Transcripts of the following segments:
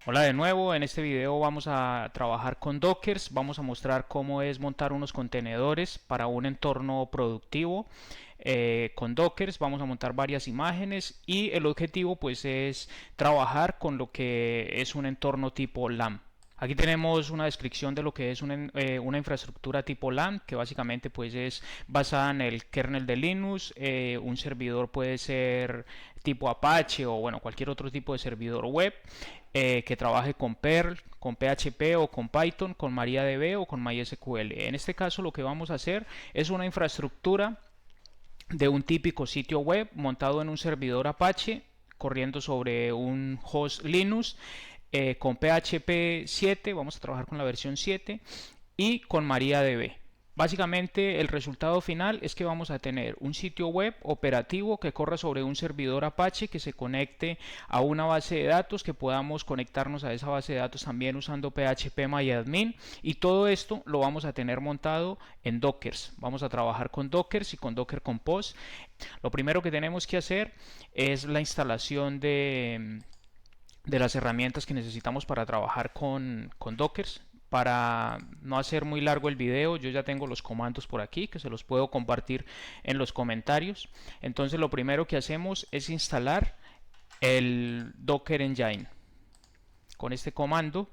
Hola de nuevo, en este video vamos a trabajar con Dockers, vamos a mostrar cómo es montar unos contenedores para un entorno productivo. Con Dockers vamos a montar varias imágenes y el objetivo pues es trabajar con lo que es un entorno tipo LAMP. Aquí tenemos una descripción de lo que es una infraestructura tipo LAN, que básicamente pues es basada en el kernel de Linux. Un servidor puede ser tipo Apache o bueno, cualquier otro tipo de servidor web que trabaje con Perl, con PHP o con Python, con MariaDB o con MySQL. En este caso lo que vamos a hacer es una infraestructura de un típico sitio web montado en un servidor Apache corriendo sobre un host Linux con PHP 7, vamos a trabajar con la versión 7 y con MariaDB. Básicamente el resultado final es que vamos a tener un sitio web operativo que corra sobre un servidor Apache que se conecte a una base de datos, que podamos conectarnos a esa base de datos también usando PHP y todo esto lo vamos a tener montado en Dockers. Vamos a trabajar con Dockers y con Docker Compose. Lo primero que tenemos que hacer es la instalación de las herramientas que necesitamos para trabajar con Dockers. Para no hacer muy largo el video, yo ya tengo los comandos por aquí que se los puedo compartir en los comentarios. Entonces lo primero que hacemos es instalar el Docker Engine. Con este comando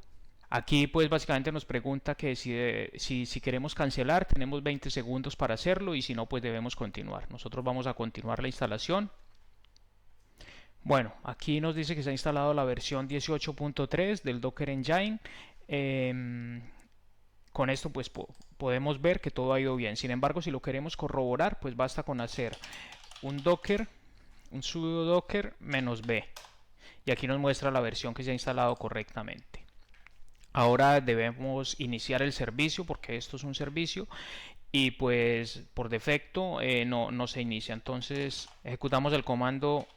aquí pues básicamente nos pregunta que si queremos cancelar, tenemos 20 segundos para hacerlo, y si no pues debemos continuar. Nosotros vamos a continuar la instalación. Bueno, aquí nos dice que se ha instalado la versión 18.3 del Docker Engine. Con esto pues podemos ver que todo ha ido bien. Sin embargo, si lo queremos corroborar, pues basta con hacer un docker, un sudo docker -b, y aquí nos muestra la versión que se ha instalado correctamente. Ahora debemos iniciar el servicio, porque esto es un servicio y pues por defecto no se inicia. Entonces ejecutamos el comando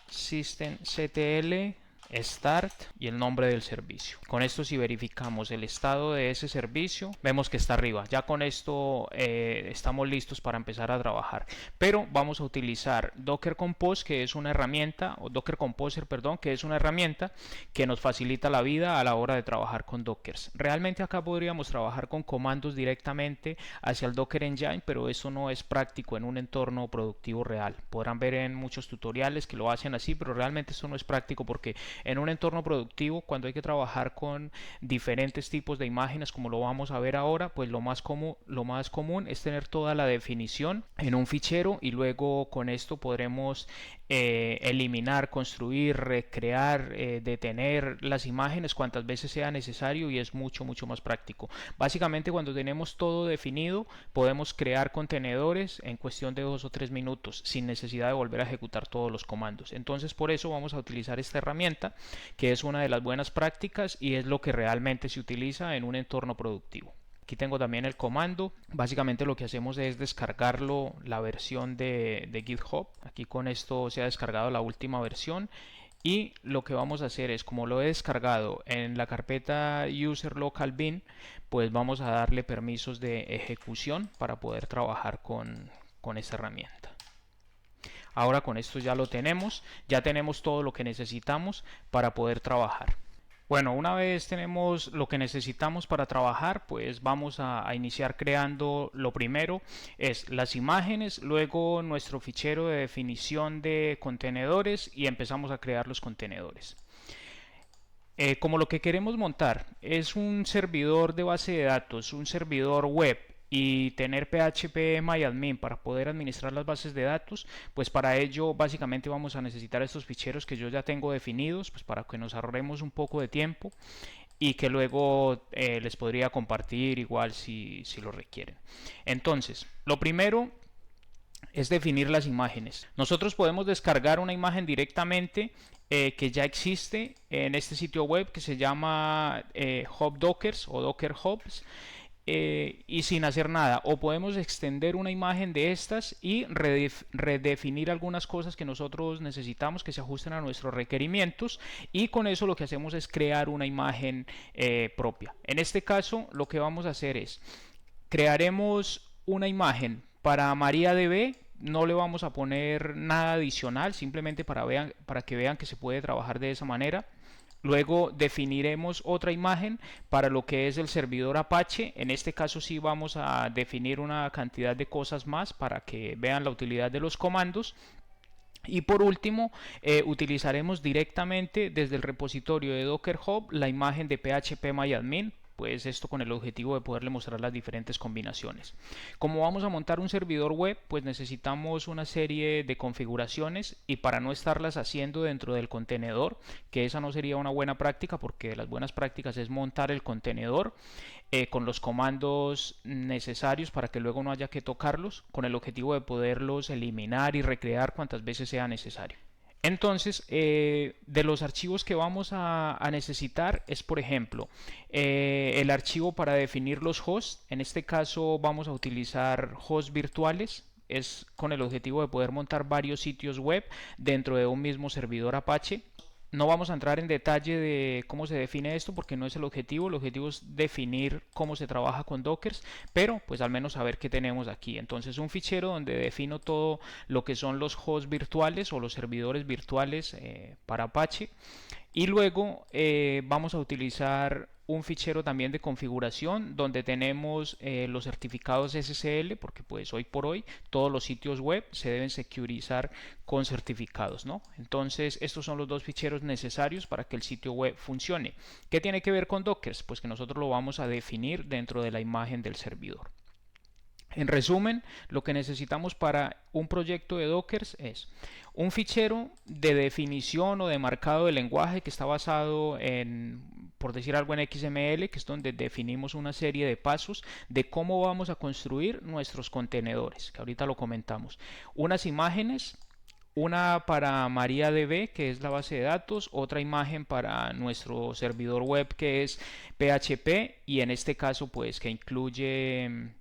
systemctl start y el nombre del servicio. Con esto, si verificamos el estado de ese servicio, vemos que está arriba. Ya con esto estamos listos para empezar a trabajar, pero vamos a utilizar Docker Compose, que es una herramienta, o Docker Composer, perdón, que es una herramienta que nos facilita la vida a la hora de trabajar con Dockers. Realmente acá podríamos trabajar con comandos directamente hacia el Docker Engine, pero eso no es práctico en un entorno productivo real. Podrán ver en muchos tutoriales que lo hacen así, pero realmente eso no es práctico, porque en un entorno productivo, cuando hay que trabajar con diferentes tipos de imágenes, como lo vamos a ver ahora, pues lo más común es tener toda la definición en un fichero, y luego con esto podremos eliminar, construir, recrear, detener las imágenes cuantas veces sea necesario, y es mucho más práctico. Básicamente, cuando tenemos todo definido, podemos crear contenedores en cuestión de 2 o 3 minutos sin necesidad de volver a ejecutar todos los comandos. Entonces por eso vamos a utilizar esta herramienta, que es una de las buenas prácticas y es lo que realmente se utiliza en un entorno productivo. Aquí tengo también el comando. Básicamente lo que hacemos es descargarlo, la versión de GitHub. Aquí con esto se ha descargado la última versión, y lo que vamos a hacer es, como lo he descargado en la carpeta user local bin, pues vamos a darle permisos de ejecución para poder trabajar con esta herramienta. Ahora con esto ya lo tenemos, ya tenemos todo lo que necesitamos para poder trabajar. Bueno, una vez tenemos lo que necesitamos para trabajar, pues vamos a iniciar creando. Lo primero es las imágenes, luego nuestro fichero de definición de contenedores, y empezamos a crear los contenedores. Como lo que queremos montar es un servidor de base de datos, un servidor web, y tener PHP para poder administrar las bases de datos, pues para ello básicamente vamos a necesitar estos ficheros que yo ya tengo definidos, pues para que nos ahorremos un poco de tiempo, y que luego les podría compartir igual si lo requieren. Entonces, lo primero es definir las imágenes. Nosotros podemos descargar una imagen directamente que ya existe en este sitio web que se llama Hub Dockers o Docker Hubs, y sin hacer nada, o podemos extender una imagen de estas y redefinir algunas cosas que nosotros necesitamos que se ajusten a nuestros requerimientos, y con eso lo que hacemos es crear una imagen propia. En este caso lo que vamos a hacer es crearemos una imagen para MariaDB. No le vamos a poner nada adicional, simplemente para que vean que se puede trabajar de esa manera. Luego definiremos otra imagen para lo que es el servidor Apache. En este caso sí vamos a definir una cantidad de cosas más para que vean la utilidad de los comandos. Y por último, utilizaremos directamente desde el repositorio de Docker Hub la imagen de phpMyAdmin, pues esto con el objetivo de poderle mostrar las diferentes combinaciones. Como vamos a montar un servidor web, pues necesitamos una serie de configuraciones, y para no estarlas haciendo dentro del contenedor, que esa no sería una buena práctica, porque las buenas prácticas es montar el contenedor con los comandos necesarios para que luego no haya que tocarlos, con el objetivo de poderlos eliminar y recrear cuantas veces sea necesario. Entonces, de los archivos que vamos a necesitar es, por ejemplo, el archivo para definir los hosts. En este caso vamos a utilizar hosts virtuales. Es con el objetivo de poder montar varios sitios web dentro de un mismo servidor Apache. No vamos a entrar en detalle de cómo se define esto porque no es el objetivo es definir cómo se trabaja con Dockers, pero pues al menos saber qué tenemos aquí. Entonces un fichero donde defino todo lo que son los hosts virtuales o los servidores virtuales para Apache. Y luego vamos a utilizar un fichero también de configuración donde tenemos los certificados SSL, porque pues hoy por hoy todos los sitios web se deben securizar con certificados, ¿no? Entonces estos son los dos ficheros necesarios para que el sitio web funcione. ¿Qué tiene que ver con Docker? Pues que nosotros lo vamos a definir dentro de la imagen del servidor. En resumen, lo que necesitamos para un proyecto de Docker es un fichero de definición o de marcado de lenguaje que está basado en, por decir algo, en XML, que es donde definimos una serie de pasos de cómo vamos a construir nuestros contenedores, que ahorita lo comentamos. Unas imágenes, una para MariaDB, que es la base de datos, otra imagen para nuestro servidor web, que es PHP, y en este caso pues que incluye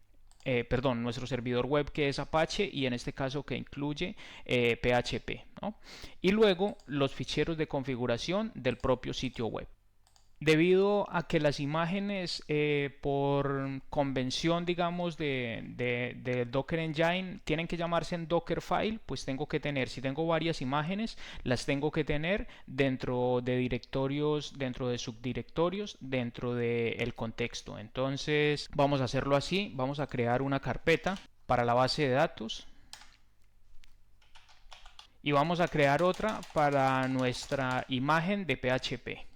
nuestro servidor web, que es Apache, y en este caso que incluye PHP, ¿no? Y luego los ficheros de configuración del propio sitio web. Debido a que las imágenes por convención, digamos, de Docker Engine tienen que llamarse en Dockerfile, pues tengo que tener, si tengo varias imágenes, las tengo que tener dentro de directorios, dentro de subdirectorios, dentro del contexto. Entonces vamos a hacerlo así, vamos a crear una carpeta para la base de datos y vamos a crear otra para nuestra imagen de PHP.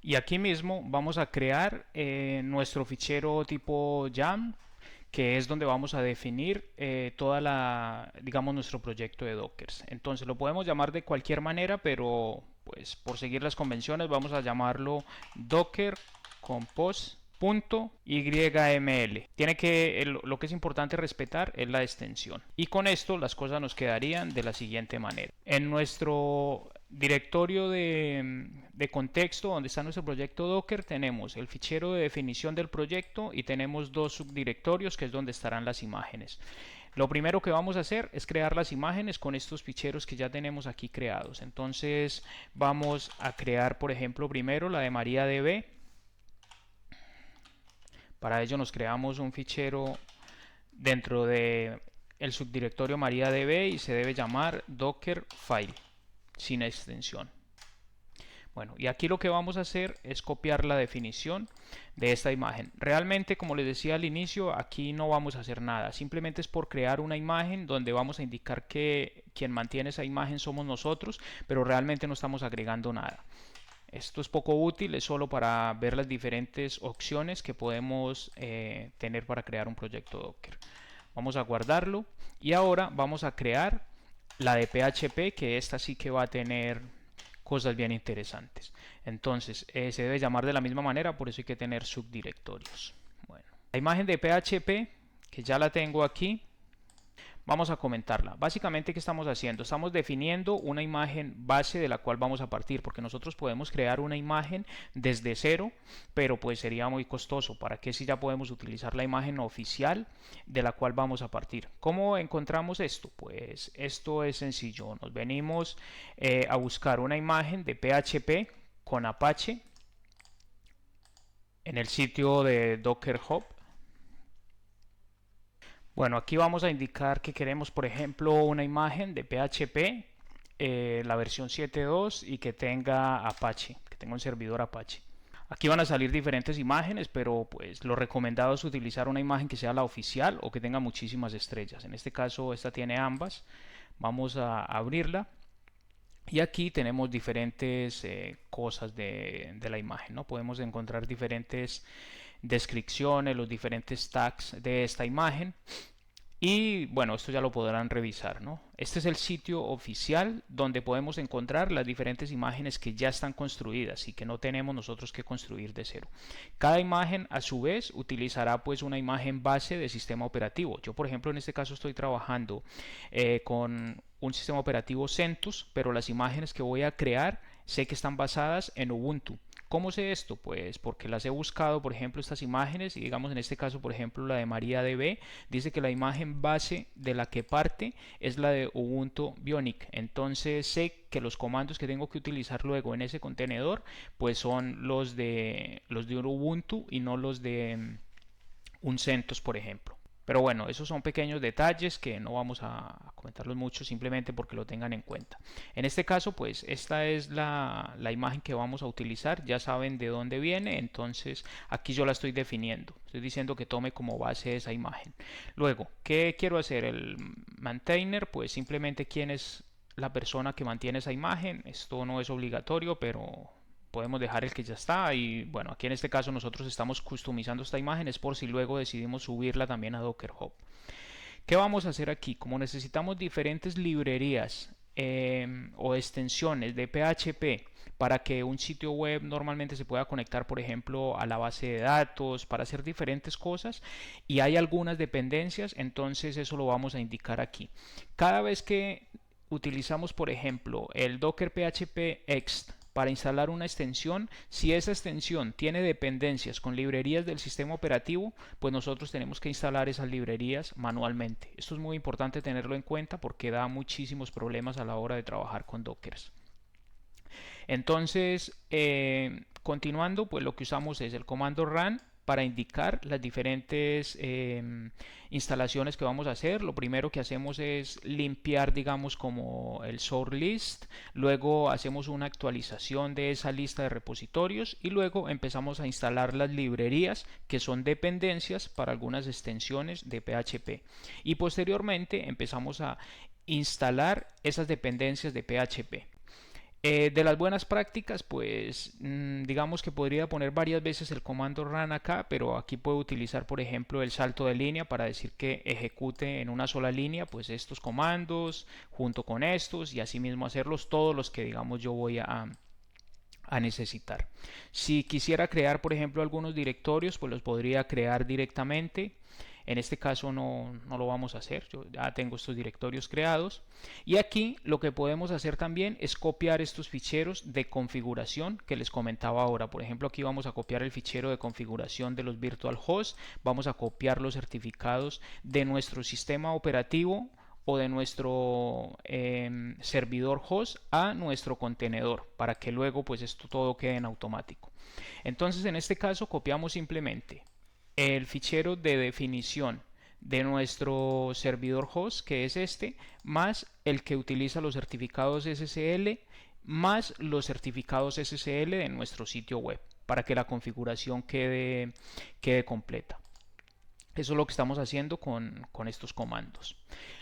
Y aquí mismo vamos a crear nuestro fichero tipo YAML, que es donde vamos a definir digamos, nuestro proyecto de Docker. Entonces lo podemos llamar de cualquier manera, pero pues por seguir las convenciones vamos a llamarlo Docker Compose .yml. Lo que es importante respetar es la extensión. Y con esto las cosas nos quedarían de la siguiente manera. En nuestro directorio de contexto donde está nuestro proyecto Docker tenemos el fichero de definición del proyecto y tenemos dos subdirectorios que es donde estarán las imágenes. Lo primero que vamos a hacer es crear las imágenes con estos ficheros que ya tenemos aquí creados. Entonces vamos a crear, por ejemplo, primero la de MariaDB. Para ello nos creamos un fichero dentro de el subdirectorio MariaDB y se debe llamar Dockerfile sin extensión. Bueno, y aquí lo que vamos a hacer es copiar la definición de esta imagen. Realmente, como les decía al inicio, aquí no vamos a hacer nada. Simplemente es por crear una imagen donde vamos a indicar que quien mantiene esa imagen somos nosotros, pero realmente no estamos agregando nada. Esto es poco útil, es solo para ver las diferentes opciones que podemos tener para crear un proyecto Docker. Vamos a guardarlo y ahora vamos a crear la de PHP, que esta sí que va a tener cosas bien interesantes. Entonces se debe llamar de la misma manera, por eso hay que tener subdirectorios. Bueno, la imagen de PHP, que ya la tengo aquí, vamos a comentarla. Básicamente, ¿qué estamos haciendo? Estamos definiendo una imagen base de la cual vamos a partir, porque nosotros podemos crear una imagen desde cero, pero pues sería muy costoso. ¿Para qué si ya podemos utilizar la imagen oficial de la cual vamos a partir? ¿Cómo encontramos esto? Pues esto es sencillo. Nos venimos a buscar una imagen de PHP con Apache en el sitio de Docker Hub. Bueno, aquí vamos a indicar que queremos, por ejemplo, una imagen de PHP la versión 7.2 y que tenga Apache, que tenga un servidor Apache. Aquí van a salir diferentes imágenes, pero pues lo recomendado es utilizar una imagen que sea la oficial o que tenga muchísimas estrellas. En este caso esta tiene ambas. Vamos a abrirla. Y aquí tenemos diferentes cosas de la imagen, ¿no? Podemos encontrar diferentes descripciones, los diferentes tags de esta imagen. Y bueno, esto ya lo podrán revisar, ¿no? Este es el sitio oficial donde podemos encontrar las diferentes imágenes que ya están construidas y que no tenemos nosotros que construir de cero. Cada imagen a su vez utilizará pues una imagen base de sistema operativo. Yo por ejemplo en este caso estoy trabajando con un sistema operativo CentOS, pero las imágenes que voy a crear sé que están basadas en Ubuntu. ¿Cómo sé esto? Pues porque las he buscado, por ejemplo, estas imágenes, y digamos en este caso, por ejemplo, la de MariaDB, dice que la imagen base de la que parte es la de Ubuntu Bionic. Entonces sé que los comandos que tengo que utilizar luego en ese contenedor, pues son los de Ubuntu y no los de un CentOS, por ejemplo. Pero bueno, esos son pequeños detalles que no vamos a comentarlos mucho, simplemente porque lo tengan en cuenta. En este caso, pues esta es la imagen que vamos a utilizar. Ya saben de dónde viene, entonces aquí yo la estoy definiendo. Estoy diciendo que tome como base esa imagen. Luego, ¿qué quiero hacer? El maintainer, pues simplemente quién es la persona que mantiene esa imagen. Esto no es obligatorio, pero podemos dejar el que ya está. Y bueno, aquí en este caso nosotros estamos customizando esta imagen, es por si luego decidimos subirla también a Docker Hub. ¿Qué vamos a hacer aquí? Como necesitamos diferentes librerías o extensiones de PHP para que un sitio web normalmente se pueda conectar, por ejemplo, a la base de datos, para hacer diferentes cosas, y hay algunas dependencias, entonces eso lo vamos a indicar aquí. Cada vez que utilizamos, por ejemplo, el Docker PHP Ext para instalar una extensión, si esa extensión tiene dependencias con librerías del sistema operativo, pues nosotros tenemos que instalar esas librerías manualmente. Esto es muy importante tenerlo en cuenta porque da muchísimos problemas a la hora de trabajar con Dockers. Entonces, continuando, pues lo que usamos es el comando run para indicar las diferentes instalaciones que vamos a hacer. Lo primero que hacemos es limpiar, digamos, como el source list, luego hacemos una actualización de esa lista de repositorios y luego empezamos a instalar las librerías que son dependencias para algunas extensiones de PHP, y posteriormente empezamos a instalar esas dependencias de PHP. De las buenas prácticas, pues digamos que podría poner varias veces el comando run acá, pero aquí puedo utilizar, por ejemplo, el salto de línea para decir que ejecute en una sola línea pues estos comandos junto con estos, y así mismo hacerlos todos los que digamos yo voy a necesitar. Si quisiera crear, por ejemplo, algunos directorios, pues los podría crear directamente. En este caso no lo vamos a hacer, yo ya tengo estos directorios creados. Y aquí lo que podemos hacer también es copiar estos ficheros de configuración que les comentaba ahora. Por ejemplo, aquí vamos a copiar el fichero de configuración de los virtual hosts, vamos a copiar los certificados de nuestro sistema operativo o de nuestro servidor host a nuestro contenedor, para que luego pues esto todo quede en automático. Entonces en este caso copiamos simplemente el fichero de definición de nuestro servidor host, que es este, más el que utiliza los certificados SSL, más los certificados SSL de nuestro sitio web, para que la configuración quede completa. Eso es lo que estamos haciendo con estos comandos.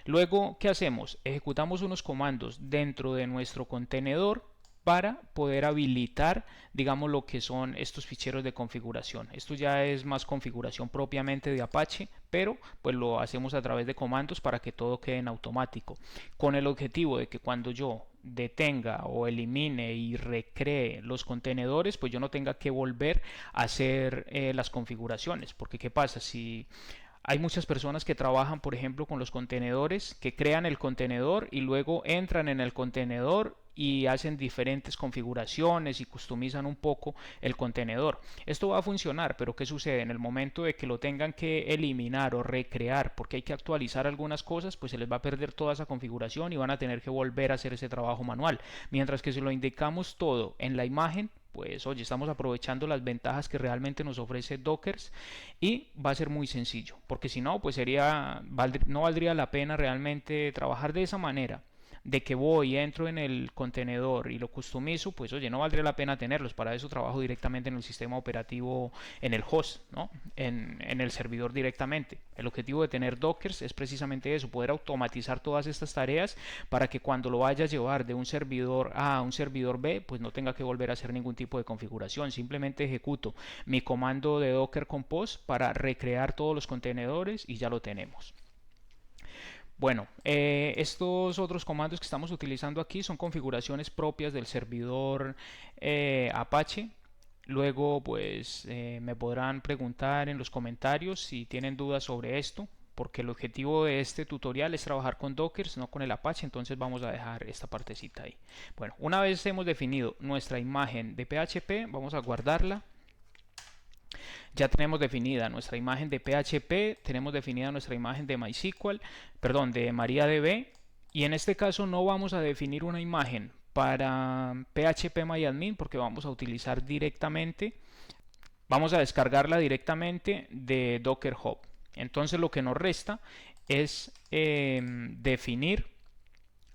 Luego, ¿qué hacemos? Ejecutamos unos comandos dentro de nuestro contenedor para poder habilitar, digamos, lo que son estos ficheros de configuración. Esto ya es más configuración propiamente de Apache, pero pues lo hacemos a través de comandos para que todo quede en automático, con el objetivo de que cuando yo detenga o elimine y recree los contenedores, pues yo no tenga que volver a hacer las configuraciones. Porque ¿qué pasa? Si hay muchas personas que trabajan, por ejemplo, con los contenedores, que crean el contenedor y luego entran en el contenedor y hacen diferentes configuraciones y customizan un poco el contenedor. Esto va a funcionar, pero ¿qué sucede? En el momento de que lo tengan que eliminar o recrear porque hay que actualizar algunas cosas, pues se les va a perder toda esa configuración y van a tener que volver a hacer ese trabajo manual. Mientras que si lo indicamos todo en la imagen, pues oye, estamos aprovechando las ventajas que realmente nos ofrece Dockers, y va a ser muy sencillo, porque si no, pues no valdría la pena realmente trabajar de esa manera, de que voy, entro en el contenedor y lo customizo, pues oye, no valdría la pena tenerlos. Para eso trabajo directamente en el sistema operativo, en el host, ¿no? En el servidor directamente. El objetivo de tener Dockers es precisamente eso, poder automatizar todas estas tareas para que cuando lo vaya a llevar de un servidor A a un servidor B, pues no tenga que volver a hacer ningún tipo de configuración. Simplemente ejecuto mi comando de Docker Compose para recrear todos los contenedores y ya lo tenemos. Bueno, estos otros comandos que estamos utilizando aquí son configuraciones propias del servidor Apache. Luego, pues me podrán preguntar en los comentarios si tienen dudas sobre esto, porque el objetivo de este tutorial es trabajar con Dockers, no con el Apache, entonces vamos a dejar esta partecita ahí. Bueno, una vez hemos definido nuestra imagen de PHP, vamos a guardarla. Ya tenemos definida nuestra imagen de PHP, tenemos definida nuestra imagen de MySQL, perdón, de MariaDB, y en este caso no vamos a definir una imagen para PHPMyAdmin porque vamos a utilizar directamente, vamos a descargarla directamente de Docker Hub. Entonces lo que nos resta es definir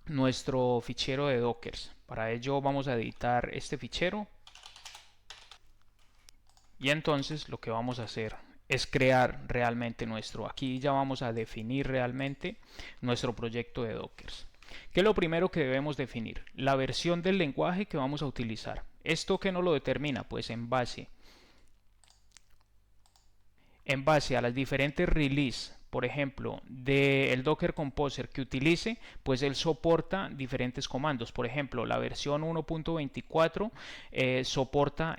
nuestro fichero de Dockers. Para ello vamos a editar este fichero. Y entonces lo que vamos a hacer es crear realmente aquí ya vamos a definir realmente nuestro proyecto de Dockers. ¿Qué es lo primero que debemos definir? La versión del lenguaje que vamos a utilizar. ¿Esto qué nos lo determina? Pues en base a las diferentes releases, por ejemplo, del Docker Composer que utilice, pues él soporta diferentes comandos. Por ejemplo, la versión 1.24 soporta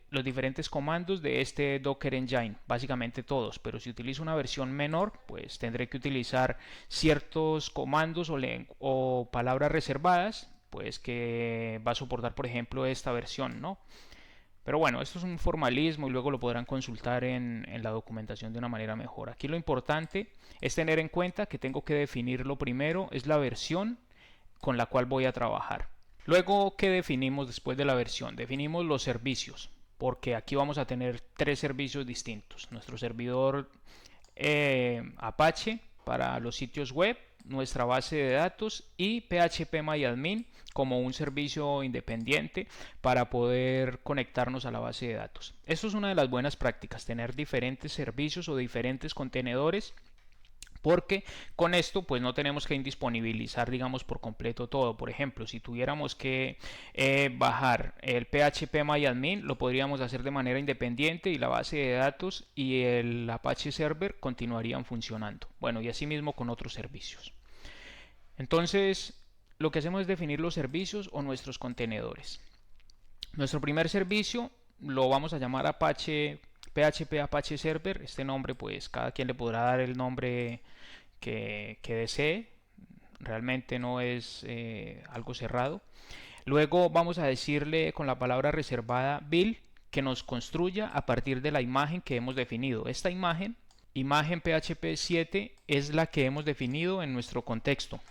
los diferentes comandos de este Docker Engine, básicamente todos. Pero si utilizo una versión menor, pues tendré que utilizar ciertos comandos o palabras reservadas, pues que va a soportar, por ejemplo, esta versión, ¿no? Pero bueno, esto es un formalismo y luego lo podrán consultar en la documentación de una manera mejor. Aquí lo importante es tener en cuenta que tengo que definir lo primero, es la versión con la cual voy a trabajar. Luego, ¿qué definimos después de la versión? Definimos los servicios, porque aquí vamos a tener tres servicios distintos. Nuestro servidor Apache para los sitios web, nuestra base de datos y PHPMyAdmin como un servicio independiente para poder conectarnos a la base de datos. Esto es una de las buenas prácticas, tener diferentes servicios o diferentes contenedores, porque con esto pues no tenemos que indisponibilizar, digamos, por completo todo. Por ejemplo, si tuviéramos que bajar el PHPMyAdmin, lo podríamos hacer de manera independiente y la base de datos y el Apache Server continuarían funcionando. Bueno, y así mismo con otros servicios. Entonces, lo que hacemos es definir los servicios o nuestros contenedores. Nuestro primer servicio lo vamos a llamar PHP Apache Server. Este nombre pues cada quien le podrá dar el nombre que desee. Realmente no es algo cerrado. Luego vamos a decirle con la palabra reservada build que nos construya a partir de la imagen que hemos definido. Esta imagen PHP 7 es la que hemos definido en nuestro contexto.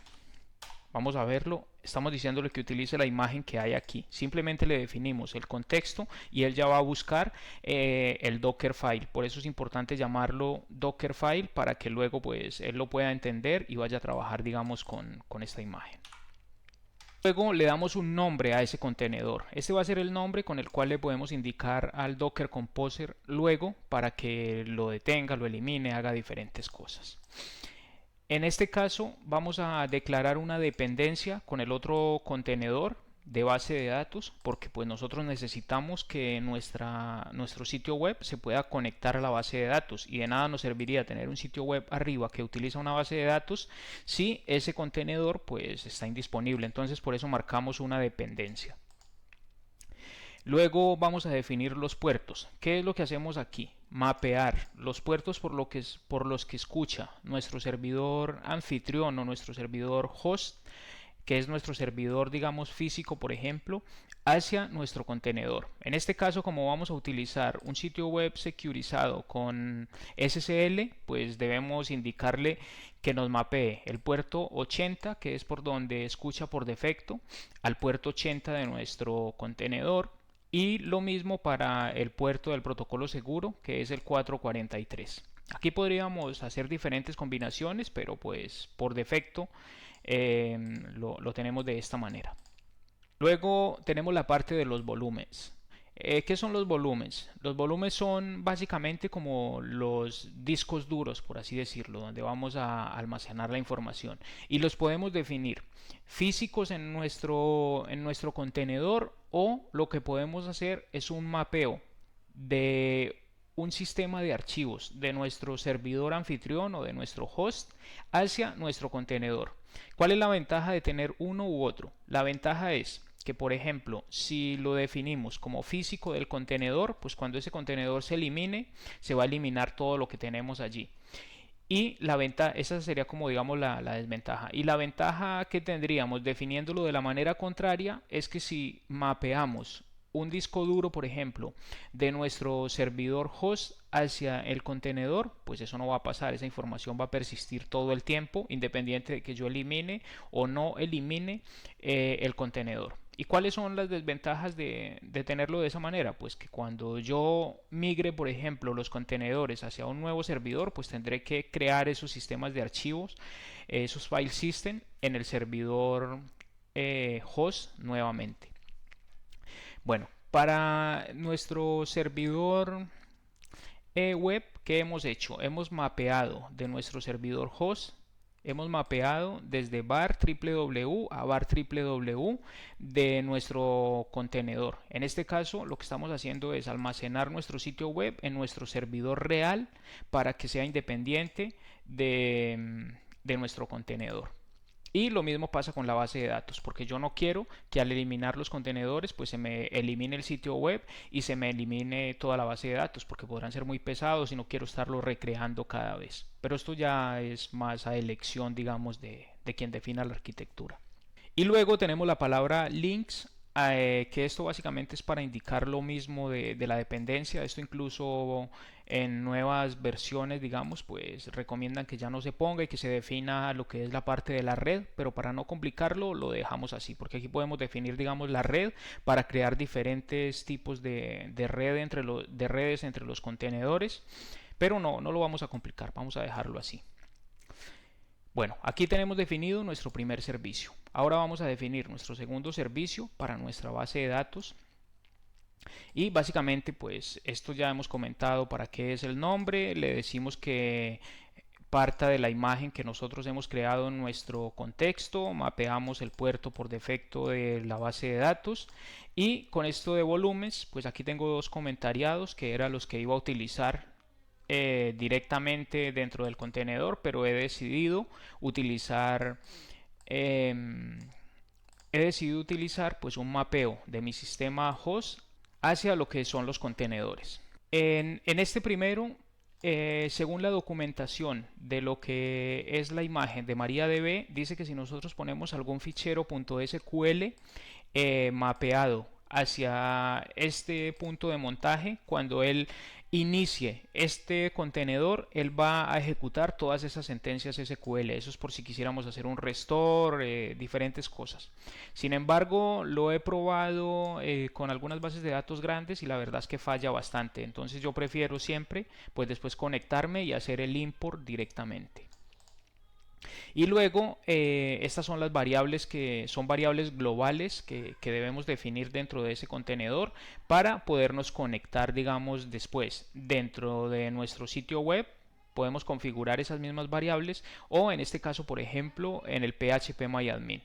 Vamos a verlo, estamos diciéndole que utilice la imagen que hay aquí. Simplemente le definimos el contexto y él ya va a buscar el Dockerfile. Por eso es importante llamarlo Dockerfile para que luego pues él lo pueda entender y vaya a trabajar, digamos, con esta imagen. Luego le damos un nombre a ese contenedor. Este va a ser el nombre con el cual le podemos indicar al Docker Composer luego para que lo detenga, lo elimine, haga diferentes cosas. En este caso vamos a declarar una dependencia con el otro contenedor de base de datos porque pues nosotros necesitamos que nuestro sitio web se pueda conectar a la base de datos y de nada nos serviría tener un sitio web arriba que utiliza una base de datos si ese contenedor pues está indisponible. Entonces por eso marcamos una dependencia. Luego vamos a definir los puertos. ¿Qué es lo que hacemos aquí? Mapear los puertos por los que escucha nuestro servidor anfitrión o nuestro servidor host, que es nuestro servidor, digamos, físico, por ejemplo, hacia nuestro contenedor. En este caso, como vamos a utilizar un sitio web securizado con SSL, pues debemos indicarle que nos mapee el puerto 80, que es por donde escucha por defecto, al puerto 80 de nuestro contenedor. Y lo mismo para el puerto del protocolo seguro, que es el 443. Aquí podríamos hacer diferentes combinaciones, pero pues por defecto lo tenemos de esta manera. Luego tenemos la parte de los volúmenes. ¿Qué son los volúmenes? Los volúmenes son básicamente como los discos duros, por así decirlo, donde vamos a almacenar la información. Y los podemos definir físicos en nuestro contenedor, o lo que podemos hacer es un mapeo de un sistema de archivos de nuestro servidor anfitrión o de nuestro host hacia nuestro contenedor. ¿Cuál es la ventaja de tener uno u otro? La ventaja es que, por ejemplo, si lo definimos como físico del contenedor, pues cuando ese contenedor se elimine, se va a eliminar todo lo que tenemos allí. Y la ventaja, esa sería como digamos la desventaja. Y la ventaja que tendríamos definiéndolo de la manera contraria es que si mapeamos un disco duro, por ejemplo, de nuestro servidor host hacia el contenedor, pues eso no va a pasar, esa información va a persistir todo el tiempo, independiente de que yo elimine o no elimine el contenedor. ¿Y cuáles son las desventajas de tenerlo de esa manera? Pues que cuando yo migre, por ejemplo, los contenedores hacia un nuevo servidor, pues tendré que crear esos sistemas de archivos, esos file system en el servidor host nuevamente. Bueno, para nuestro servidor web, ¿qué hemos hecho? Hemos mapeado de nuestro servidor host, hemos mapeado desde var www a var www de nuestro contenedor. En este caso, lo que estamos haciendo es almacenar nuestro sitio web en nuestro servidor real para que sea independiente de nuestro contenedor. Y lo mismo pasa con la base de datos, porque yo no quiero que al eliminar los contenedores pues se me elimine el sitio web y se me elimine toda la base de datos, porque podrán ser muy pesados y no quiero estarlo recreando cada vez. Pero esto ya es más a elección, digamos, de quien defina la arquitectura. Y luego tenemos la palabra links, que esto básicamente es para indicar lo mismo de la dependencia. Esto incluso en nuevas versiones, digamos, pues recomiendan que ya no se ponga y que se defina lo que es la parte de la red, pero para no complicarlo lo dejamos así, porque aquí podemos definir, digamos, la red para crear diferentes tipos de redes entre los contenedores, pero no lo vamos a complicar, vamos a dejarlo así. Bueno, aquí tenemos definido nuestro primer servicio. Ahora vamos a definir nuestro segundo servicio para nuestra base de datos. Y básicamente pues esto ya hemos comentado para qué es el nombre. Le decimos que parta de la imagen que nosotros hemos creado en nuestro contexto. Mapeamos el puerto por defecto de la base de datos. Y con esto de volúmenes, pues aquí tengo dos comentariados que eran los que iba a utilizar directamente dentro del contenedor, pero he decidido utilizar pues un mapeo de mi sistema host hacia lo que son los contenedores. En este primero, según la documentación de lo que es la imagen de MariaDB, dice que si nosotros ponemos algún fichero .sql mapeado hacia este punto de montaje, cuando él inicie este contenedor, él va a ejecutar todas esas sentencias SQL. Eso es por si quisiéramos hacer un restore, diferentes cosas. Sin embargo, lo he probado con algunas bases de datos grandes y la verdad es que falla bastante. Entonces yo prefiero siempre pues después conectarme y hacer el import directamente. Y luego estas son las variables que son variables globales que debemos definir dentro de ese contenedor para podernos conectar, digamos, después dentro de nuestro sitio web. Podemos configurar esas mismas variables, o en este caso, por ejemplo, en el phpMyAdmin.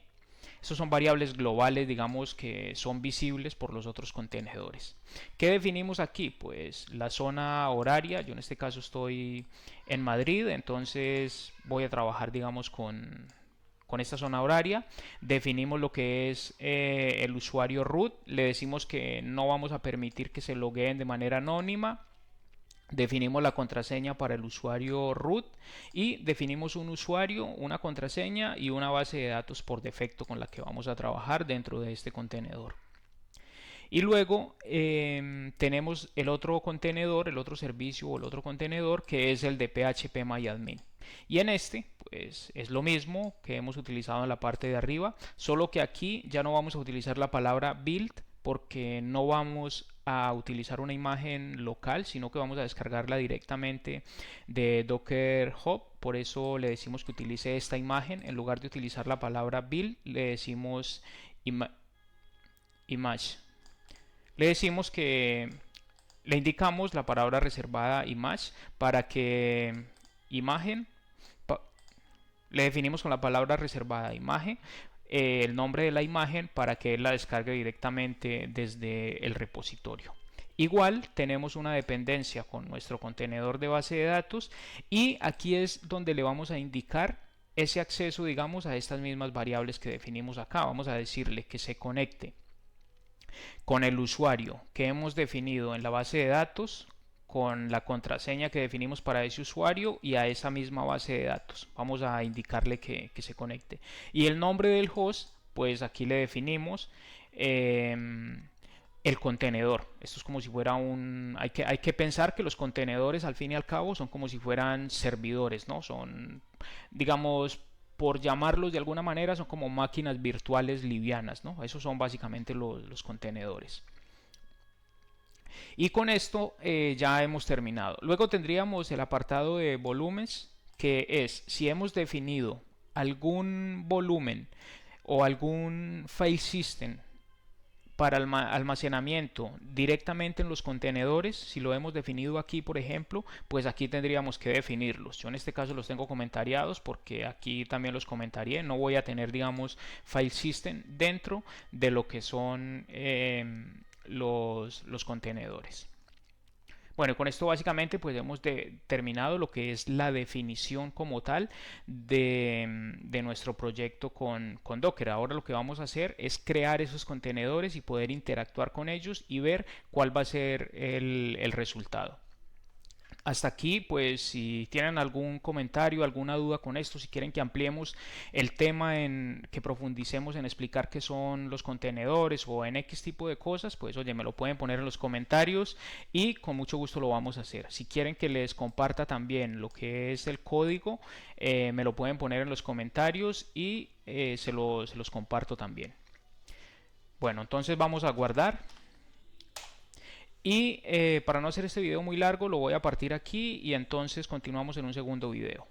Estos son variables globales, digamos, que son visibles por los otros contenedores. ¿Qué definimos aquí? Pues la zona horaria. Yo en este caso estoy en Madrid, entonces voy a trabajar, digamos, con esta zona horaria. Definimos lo que es el usuario root. Le decimos que no vamos a permitir que se logueen de manera anónima. Definimos la contraseña para el usuario root y definimos un usuario, una contraseña y una base de datos por defecto con la que vamos a trabajar dentro de este contenedor. Y luego tenemos el otro contenedor, el otro servicio o el otro contenedor, que es el de phpMyAdmin. Y en este pues es lo mismo que hemos utilizado en la parte de arriba, solo que aquí ya no vamos a utilizar la palabra build, porque no vamos a utilizar una imagen local, sino que vamos a descargarla directamente de Docker Hub. Por eso le decimos que utilice esta imagen. En lugar de utilizar la palabra build, le decimos image. Le decimos que le indicamos la palabra reservada image para que imagen, le definimos con la palabra reservada imagen el nombre de la imagen para que él la descargue directamente desde el repositorio. Igual tenemos una dependencia con nuestro contenedor de base de datos y aquí es donde le vamos a indicar ese acceso, digamos, a estas mismas variables que definimos acá. Vamos a decirle que se conecte con el usuario que hemos definido en la base de datos, con la contraseña que definimos para ese usuario y a esa misma base de datos. Vamos a indicarle que se conecte. Y el nombre del host, pues aquí le definimos el contenedor. Esto es como si fuera un... Hay que pensar que los contenedores al fin y al cabo son como si fueran servidores, ¿no? Son, digamos, por llamarlos de alguna manera, son como máquinas virtuales livianas, ¿no? Esos son básicamente los contenedores. Y con esto ya hemos terminado. Luego tendríamos el apartado de volúmenes, que es si hemos definido algún volumen o algún file system para almacenamiento directamente en los contenedores. Si lo hemos definido aquí, por ejemplo, pues aquí tendríamos que definirlos. Yo en este caso los tengo comentariados porque aquí también los comentaría. No voy a tener, digamos, file system dentro de lo que son los contenedores. Bueno, con esto básicamente pues hemos terminado lo que es la definición como tal de nuestro proyecto con Docker. Ahora lo que vamos a hacer es crear esos contenedores y poder interactuar con ellos y ver cuál va a ser el resultado. Hasta aquí, pues si tienen algún comentario, alguna duda con esto, si quieren que ampliemos el tema, que profundicemos en explicar qué son los contenedores o en X tipo de cosas, pues oye, me lo pueden poner en los comentarios y con mucho gusto lo vamos a hacer. Si quieren que les comparta también lo que es el código, me lo pueden poner en los comentarios y se los comparto también. Bueno, entonces vamos a guardar. Y para no hacer este video muy largo lo voy a partir aquí y entonces continuamos en un segundo video.